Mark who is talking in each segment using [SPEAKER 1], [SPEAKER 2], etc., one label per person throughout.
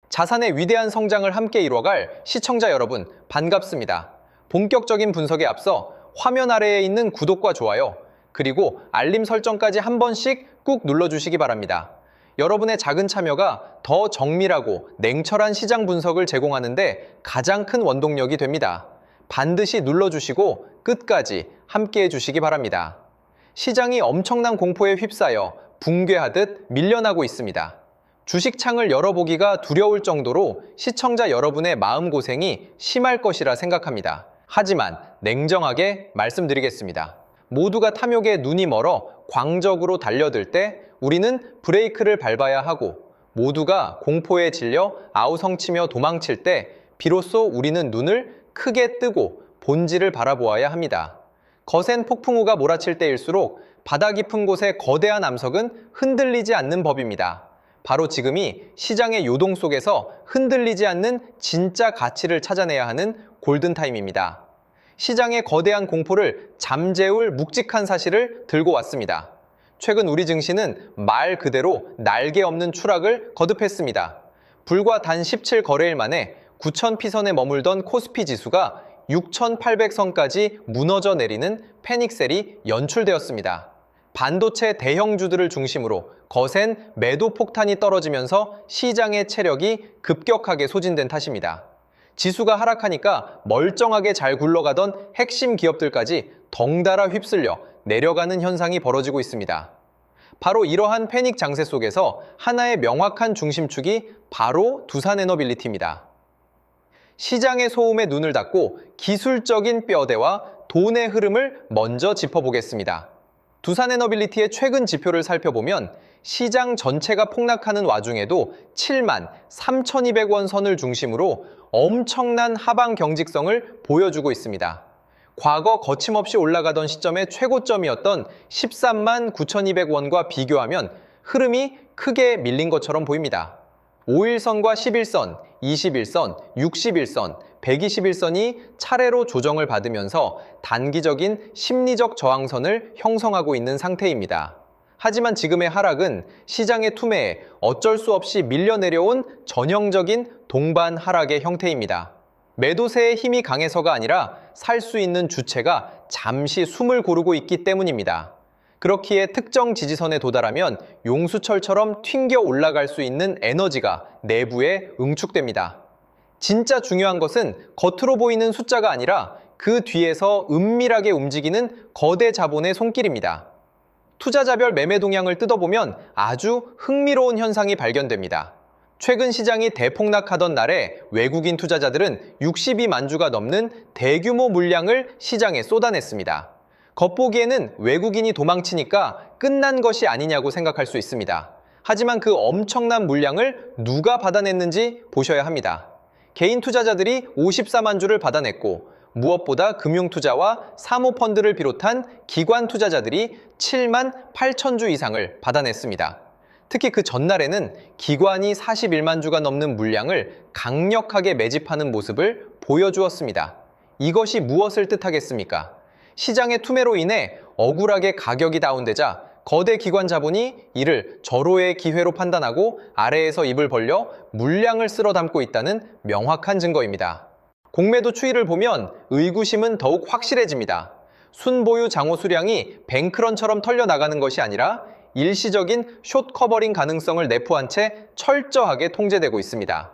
[SPEAKER 1] 자산의 위대한 성장을 함께 이뤄갈 시청자 여러분, 반갑습니다. 본격적인 분석에 앞서 화면 아래에 있는 구독과 좋아요, 그리고 알림 설정까지 한 번씩 꾹 눌러주시기 바랍니다. 여러분의 작은 참여가 더 정밀하고 냉철한 시장 분석을 제공하는 데 가장 큰 원동력이 됩니다. 반드시 눌러주시고 끝까지 함께 해주시기 바랍니다. 시장이 엄청난 공포에 휩싸여 붕괴하듯 밀려나고 있습니다. 주식창을 열어보기가 두려울 정도로 시청자 여러분의 마음고생이 심할 것이라 생각합니다. 하지만 냉정하게 말씀드리겠습니다. 모두가 탐욕에 눈이 멀어 광적으로 달려들 때 우리는 브레이크를 밟아야 하고, 모두가 공포에 질려 아우성치며 도망칠 때 비로소 우리는 눈을 크게 뜨고 본질을 바라보아야 합니다. 거센 폭풍우가 몰아칠 때일수록 바다 깊은 곳의 거대한 암석은 흔들리지 않는 법입니다. 바로 지금이 시장의 요동 속에서 흔들리지 않는 진짜 가치를 찾아내야 하는 골든타임입니다. 시장의 거대한 공포를 잠재울 묵직한 사실을 들고 왔습니다. 최근 우리 증시는 말 그대로 날개 없는 추락을 거듭했습니다. 불과 단 17거래일 만에 9,000피선에 머물던 코스피 지수가 6,800선까지 무너져 내리는 패닉셀이 연출되었습니다. 반도체 대형주들을 중심으로 거센 매도 폭탄이 떨어지면서 시장의 체력이 급격하게 소진된 탓입니다. 지수가 하락하니까 멀쩡하게 잘 굴러가던 핵심 기업들까지 덩달아 휩쓸려 내려가는 현상이 벌어지고 있습니다. 바로 이러한 패닉 장세 속에서 하나의 명확한 중심축이 바로 두산에너빌리티입니다. 시장의 소음에 눈을 닫고 기술적인 뼈대와 돈의 흐름을 먼저 짚어보겠습니다. 두산에너빌리티의 최근 지표를 살펴보면 시장 전체가 폭락하는 와중에도 7만 3,200원 선을 중심으로 엄청난 하방 경직성을 보여주고 있습니다. 과거 거침없이 올라가던 시점의 최고점이었던 13만 9,200원과 비교하면 흐름이 크게 밀린 것처럼 보입니다. 5일선과 11선, 21선, 61선, 121선이 차례로 조정을 받으면서 단기적인 심리적 저항선을 형성하고 있는 상태입니다. 하지만 지금의 하락은 시장의 투매에 어쩔 수 없이 밀려내려온 전형적인 동반 하락의 형태입니다. 매도세의 힘이 강해서가 아니라 살 수 있는 주체가 잠시 숨을 고르고 있기 때문입니다. 그렇기에 특정 지지선에 도달하면 용수철처럼 튕겨 올라갈 수 있는 에너지가 내부에 응축됩니다. 진짜 중요한 것은 겉으로 보이는 숫자가 아니라 그 뒤에서 은밀하게 움직이는 거대 자본의 손길입니다. 투자자별 매매 동향을 뜯어보면 아주 흥미로운 현상이 발견됩니다. 최근 시장이 대폭락하던 날에 외국인 투자자들은 62만 주가 넘는 대규모 물량을 시장에 쏟아냈습니다. 겉보기에는 외국인이 도망치니까 끝난 것이 아니냐고 생각할 수 있습니다. 하지만 그 엄청난 물량을 누가 받아냈는지 보셔야 합니다. 개인 투자자들이 54만 주를 받아냈고, 무엇보다 금융투자와 사모펀드를 비롯한 기관 투자자들이 7만 8천 주 이상을 받아냈습니다. 특히 그 전날에는 기관이 41만 주가 넘는 물량을 강력하게 매집하는 모습을 보여주었습니다. 이것이 무엇을 뜻하겠습니까? 시장의 투매로 인해 억울하게 가격이 다운되자 거대 기관 자본이 이를 절호의 기회로 판단하고 아래에서 입을 벌려 물량을 쓸어 담고 있다는 명확한 증거입니다. 공매도 추이를 보면 의구심은 더욱 확실해집니다. 순보유 장호 수량이 뱅크런처럼 털려나가는 것이 아니라 일시적인 숏 커버링 가능성을 내포한 채 철저하게 통제되고 있습니다.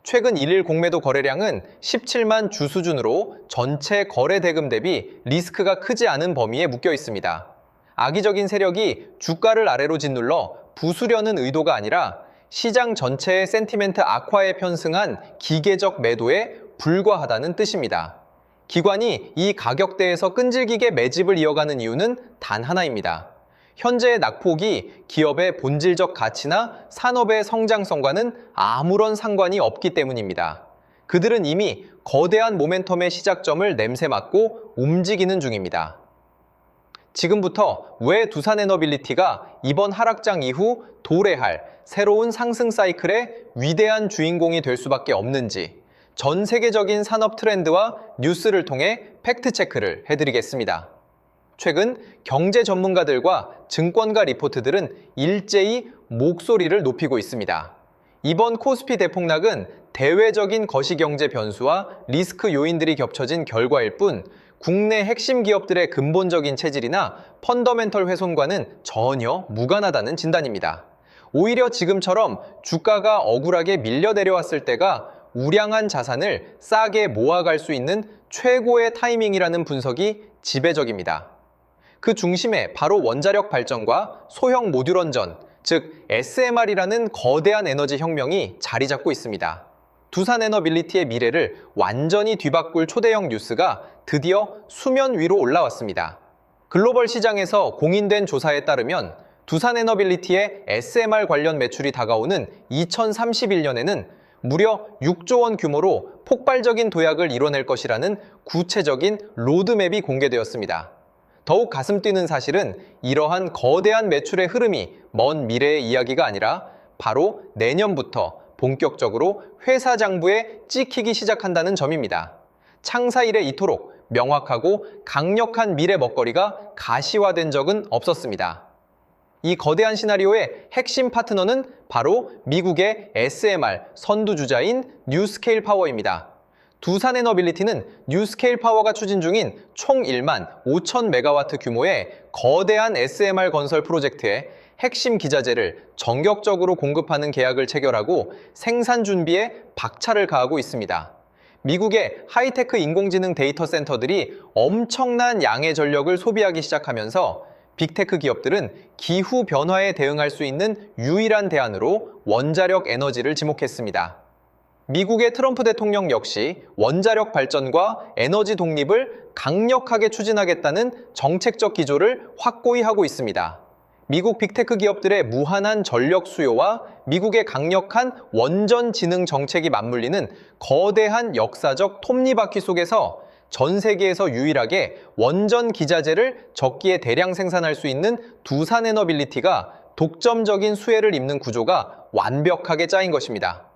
[SPEAKER 1] 최근 1일 공매도 거래량은 17만 주 수준으로 전체 거래 대금 대비 리스크가 크지 않은 범위에 묶여 있습니다. 악의적인 세력이 주가를 아래로 짓눌러 부수려는 의도가 아니라 시장 전체의 센티멘트 악화에 편승한 기계적 매도에 불과하다는 뜻입니다. 기관이 이 가격대에서 끈질기게 매집을 이어가는 이유는 단 하나입니다. 현재의 낙폭이 기업의 본질적 가치나 산업의 성장성과는 아무런 상관이 없기 때문입니다. 그들은 이미 거대한 모멘텀의 시작점을 냄새 맡고 움직이는 중입니다. 지금부터 왜 두산에너빌리티가 이번 하락장 이후 도래할 새로운 상승 사이클의 위대한 주인공이 될 수밖에 없는지 전 세계적인 산업 트렌드와 뉴스를 통해 팩트체크를 해드리겠습니다. 최근 경제 전문가들과 증권가 리포트들은 일제히 목소리를 높이고 있습니다. 이번 코스피 대폭락은 대외적인 거시경제 변수와 리스크 요인들이 겹쳐진 결과일 뿐 국내 핵심 기업들의 근본적인 체질이나 펀더멘털 훼손과는 전혀 무관하다는 진단입니다. 오히려 지금처럼 주가가 억울하게 밀려 내려왔을 때가 우량한 자산을 싸게 모아갈 수 있는 최고의 타이밍이라는 분석이 지배적입니다. 그 중심에 바로 원자력 발전과 소형 모듈 원전, 즉 SMR이라는 거대한 에너지 혁명이 자리 잡고 있습니다. 두산에너빌리티의 미래를 완전히 뒤바꿀 초대형 뉴스가 드디어 수면 위로 올라왔습니다. 글로벌 시장에서 공인된 조사에 따르면 두산에너빌리티의 SMR 관련 매출이 다가오는 2031년에는 무려 6조 원 규모로 폭발적인 도약을 이뤄낼 것이라는 구체적인 로드맵이 공개되었습니다. 더욱 가슴 뛰는 사실은 이러한 거대한 매출의 흐름이 먼 미래의 이야기가 아니라 바로 내년부터 본격적으로 회사 장부에 찍히기 시작한다는 점입니다. 창사 이래 이토록 명확하고 강력한 미래 먹거리가 가시화된 적은 없었습니다. 이 거대한 시나리오의 핵심 파트너는 바로 미국의 SMR 선두주자인 뉴스케일 파워입니다. 두산에너빌리티는 뉴스케일 파워가 추진 중인 총 1만 5천 메가와트 규모의 거대한 SMR 건설 프로젝트에 핵심 기자재를 전격적으로 공급하는 계약을 체결하고 생산 준비에 박차를 가하고 있습니다. 미국의 하이테크 인공지능 데이터 센터들이 엄청난 양의 전력을 소비하기 시작하면서 빅테크 기업들은 기후 변화에 대응할 수 있는 유일한 대안으로 원자력 에너지를 지목했습니다. 미국의 트럼프 대통령 역시 원자력 발전과 에너지 독립을 강력하게 추진하겠다는 정책적 기조를 확고히 하고 있습니다. 미국 빅테크 기업들의 무한한 전력 수요와 미국의 강력한 원전 지능 정책이 맞물리는 거대한 역사적 톱니바퀴 속에서 전 세계에서 유일하게 원전 기자재를 적기에 대량 생산할 수 있는 두산에너빌리티가 독점적인 수혜를 입는 구조가 완벽하게 짜인 것입니다.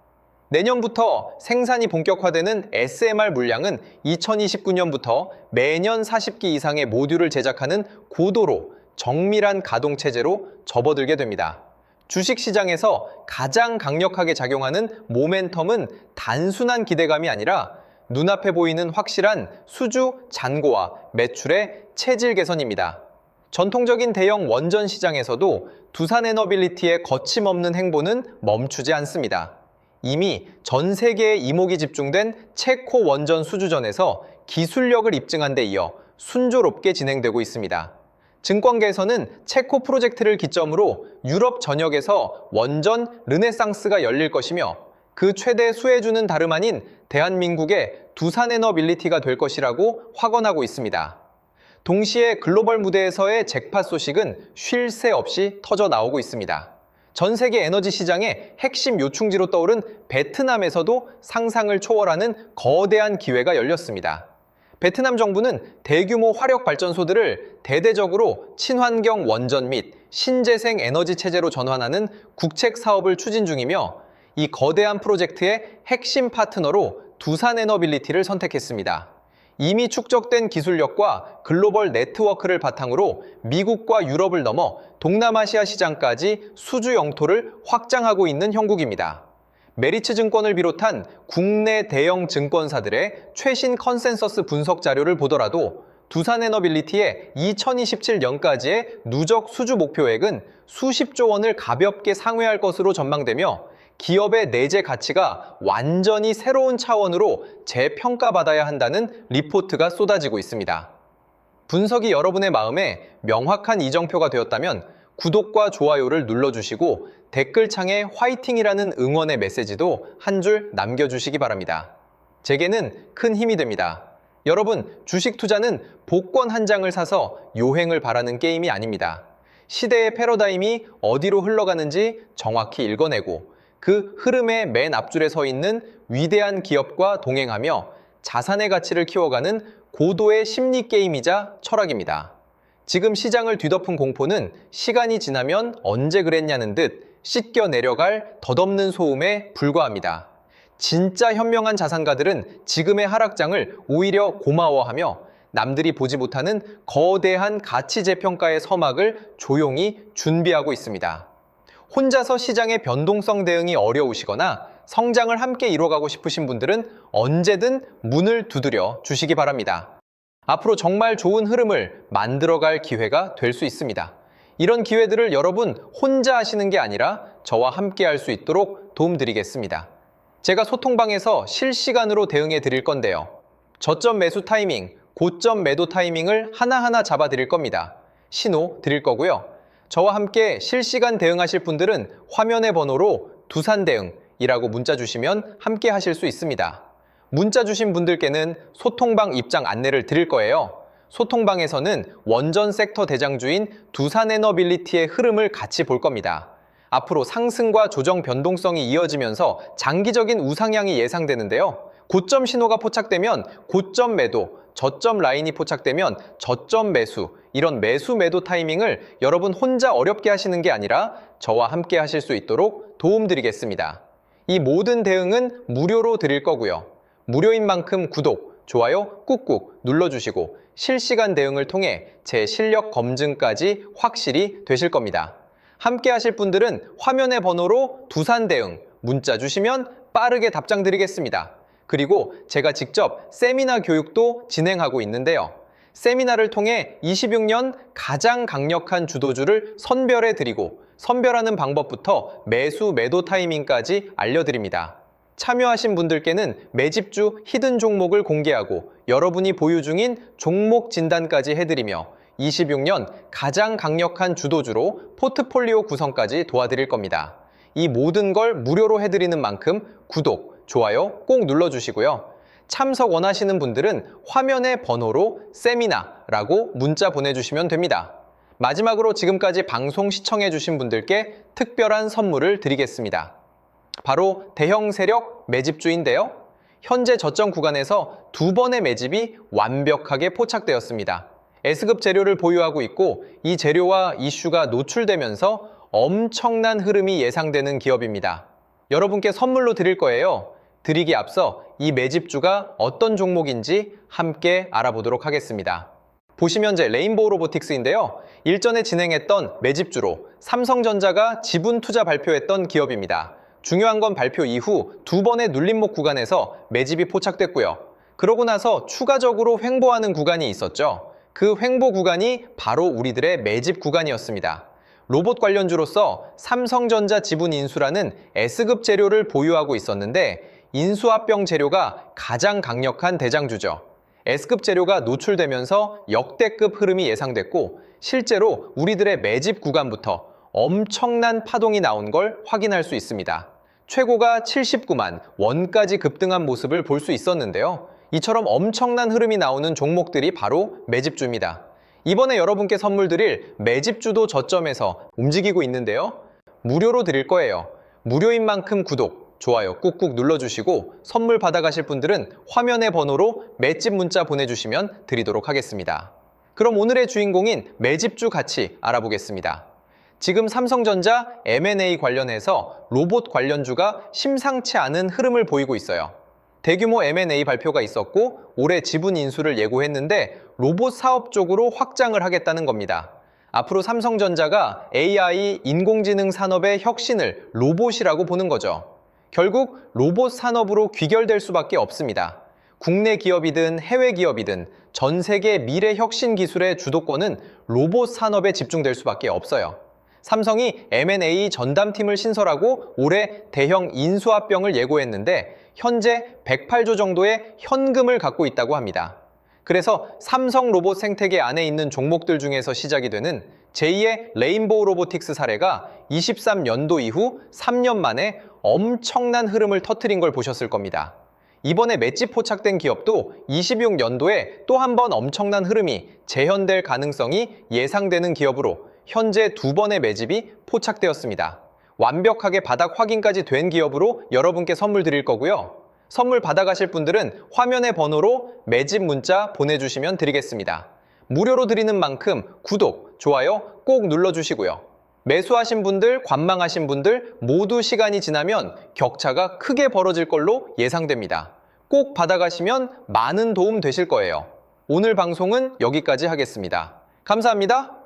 [SPEAKER 1] 내년부터 생산이 본격화되는 SMR 물량은 2029년부터 매년 40기 이상의 모듈을 제작하는 고도로 정밀한 가동 체제로 접어들게 됩니다. 주식시장에서 가장 강력하게 작용하는 모멘텀은 단순한 기대감이 아니라 눈앞에 보이는 확실한 수주 잔고와 매출의 체질 개선입니다. 전통적인 대형 원전 시장에서도 두산에너빌리티의 거침없는 행보는 멈추지 않습니다. 이미 전 세계에 이목이 집중된 체코 원전 수주전에서 기술력을 입증한 데 이어 순조롭게 진행되고 있습니다. 증권계에서는 체코 프로젝트를 기점으로 유럽 전역에서 원전 르네상스가 열릴 것이며 그 최대 수혜주는 다름 아닌 대한민국의 두산에너빌리티가 될 것이라고 확언하고 있습니다. 동시에 글로벌 무대에서의 잭팟 소식은 쉴 새 없이 터져 나오고 있습니다. 전 세계 에너지 시장의 핵심 요충지로 떠오른 베트남에서도 상상을 초월하는 거대한 기회가 열렸습니다. 베트남 정부는 대규모 화력 발전소들을 대대적으로 친환경 원전 및 신재생 에너지 체제로 전환하는 국책 사업을 추진 중이며 이 거대한 프로젝트의 핵심 파트너로 두산에너빌리티를 선택했습니다. 이미 축적된 기술력과 글로벌 네트워크를 바탕으로 미국과 유럽을 넘어 동남아시아 시장까지 수주 영토를 확장하고 있는 형국입니다. 메리츠 증권을 비롯한 국내 대형 증권사들의 최신 컨센서스 분석 자료를 보더라도 두산에너빌리티의 2027년까지의 누적 수주 목표액은 수십조 원을 가볍게 상회할 것으로 전망되며 기업의 내재 가치가 완전히 새로운 차원으로 재평가받아야 한다는 리포트가 쏟아지고 있습니다. 분석이 여러분의 마음에 명확한 이정표가 되었다면 구독과 좋아요를 눌러주시고 댓글창에 화이팅이라는 응원의 메시지도 한 줄 남겨주시기 바랍니다. 제게는 큰 힘이 됩니다. 여러분, 주식 투자는 복권 한 장을 사서 요행을 바라는 게임이 아닙니다. 시대의 패러다임이 어디로 흘러가는지 정확히 읽어내고 그 흐름의 맨 앞줄에 서 있는 위대한 기업과 동행하며 자산의 가치를 키워가는 고도의 심리 게임이자 철학입니다. 지금 시장을 뒤덮은 공포는 시간이 지나면 언제 그랬냐는 듯 씻겨 내려갈 덧없는 소음에 불과합니다. 진짜 현명한 자산가들은 지금의 하락장을 오히려 고마워하며 남들이 보지 못하는 거대한 가치 재평가의 서막을 조용히 준비하고 있습니다. 혼자서 시장의 변동성 대응이 어려우시거나 성장을 함께 이뤄가고 싶으신 분들은 언제든 문을 두드려 주시기 바랍니다. 앞으로 정말 좋은 흐름을 만들어갈 기회가 될 수 있습니다. 이런 기회들을 여러분 혼자 하시는 게 아니라 저와 함께 할 수 있도록 도움드리겠습니다. 제가 소통방에서 실시간으로 대응해 드릴 건데요. 저점 매수 타이밍, 고점 매도 타이밍을 하나하나 잡아 드릴 겁니다. 신호 드릴 거고요. 저와 함께 실시간 대응하실 분들은 화면의 번호로 두산대응이라고 문자 주시면 함께 하실 수 있습니다. 문자 주신 분들께는 소통방 입장 안내를 드릴 거예요. 소통방에서는 원전 섹터 대장주인 두산에너빌리티의 흐름을 같이 볼 겁니다. 앞으로 상승과 조정 변동성이 이어지면서 장기적인 우상향이 예상되는데요. 고점 신호가 포착되면 고점 매도, 저점 라인이 포착되면 저점 매수, 이런 매수 매도 타이밍을 여러분 혼자 어렵게 하시는 게 아니라 저와 함께 하실 수 있도록 도움드리겠습니다. 이 모든 대응은 무료로 드릴 거고요. 무료인 만큼 구독, 좋아요 꾹꾹 눌러주시고 실시간 대응을 통해 제 실력 검증까지 확실히 되실 겁니다. 함께 하실 분들은 화면의 번호로 두산대응 문자 주시면 빠르게 답장 드리겠습니다. 그리고 제가 직접 세미나 교육도 진행하고 있는데요. 세미나를 통해 26년 가장 강력한 주도주를 선별해 드리고 선별하는 방법부터 매수 매도 타이밍까지 알려드립니다. 참여하신 분들께는 매집주 히든 종목을 공개하고 여러분이 보유 중인 종목 진단까지 해드리며 26년 가장 강력한 주도주로 포트폴리오 구성까지 도와드릴 겁니다. 이 모든 걸 무료로 해드리는 만큼 구독, 좋아요 꼭 눌러주시고요. 참석 원하시는 분들은 화면의 번호로 세미나라고 문자 보내주시면 됩니다. 마지막으로 지금까지 방송 시청해주신 분들께 특별한 선물을 드리겠습니다. 바로 대형 세력 매집주인데요. 현재 저점 구간에서 두 번의 매집이 완벽하게 포착되었습니다. S급 재료를 보유하고 있고 이 재료와 이슈가 노출되면서 엄청난 흐름이 예상되는 기업입니다. 여러분께 선물로 드릴 거예요. 드리기 앞서 이 매집주가 어떤 종목인지 함께 알아보도록 하겠습니다. 보시면 레인보우 로보틱스인데요. 일전에 진행했던 매집주로 삼성전자가 지분 투자 발표했던 기업입니다. 중요한 건 발표 이후 두 번의 눌림목 구간에서 매집이 포착됐고요. 그러고 나서 추가적으로 횡보하는 구간이 있었죠. 그 횡보 구간이 바로 우리들의 매집 구간이었습니다. 로봇 관련주로서 삼성전자 지분 인수라는 S급 재료를 보유하고 있었는데 인수합병 재료가 가장 강력한 대장주죠. S급 재료가 노출되면서 역대급 흐름이 예상됐고 실제로 우리들의 매집 구간부터 엄청난 파동이 나온 걸 확인할 수 있습니다. 최고가 79만 원까지 급등한 모습을 볼 수 있었는데요. 이처럼 엄청난 흐름이 나오는 종목들이 바로 매집주입니다. 이번에 여러분께 선물 드릴 매집주도 저점에서 움직이고 있는데요. 무료로 드릴 거예요. 무료인 만큼 구독, 좋아요 꾹꾹 눌러주시고 선물 받아가실 분들은 화면의 번호로 매집 문자 보내주시면 드리도록 하겠습니다. 그럼 오늘의 주인공인 매집주 같이 알아보겠습니다. 지금 삼성전자 M&A 관련해서 로봇 관련주가 심상치 않은 흐름을 보이고 있어요. 대규모 M&A 발표가 있었고 올해 지분 인수를 예고했는데 로봇 사업 쪽으로 확장을 하겠다는 겁니다. 앞으로 삼성전자가 AI, 인공지능 산업의 혁신을 로봇이라고 보는 거죠. 결국 로봇 산업으로 귀결될 수밖에 없습니다. 국내 기업이든 해외 기업이든 전 세계 미래 혁신 기술의 주도권은 로봇 산업에 집중될 수밖에 없어요. 삼성이 M&A 전담팀을 신설하고 올해 대형 인수합병을 예고했는데 현재 108조 정도의 현금을 갖고 있다고 합니다. 그래서 삼성 로봇 생태계 안에 있는 종목들 중에서 시작이 되는 제2의 레인보우 로보틱스 사례가 23년도 이후 3년 만에 엄청난 흐름을 터뜨린 걸 보셨을 겁니다. 이번에 매집 포착된 기업도 26년도에 또 한 번 엄청난 흐름이 재현될 가능성이 예상되는 기업으로 현재 두 번의 매집이 포착되었습니다. 완벽하게 바닥 확인까지 된 기업으로 여러분께 선물 드릴 거고요. 선물 받아가실 분들은 화면의 번호로 매집 문자 보내주시면 드리겠습니다. 무료로 드리는 만큼 구독, 좋아요 꼭 눌러주시고요. 매수하신 분들, 관망하신 분들 모두 시간이 지나면 격차가 크게 벌어질 걸로 예상됩니다. 꼭 받아가시면 많은 도움 되실 거예요. 오늘 방송은 여기까지 하겠습니다. 감사합니다.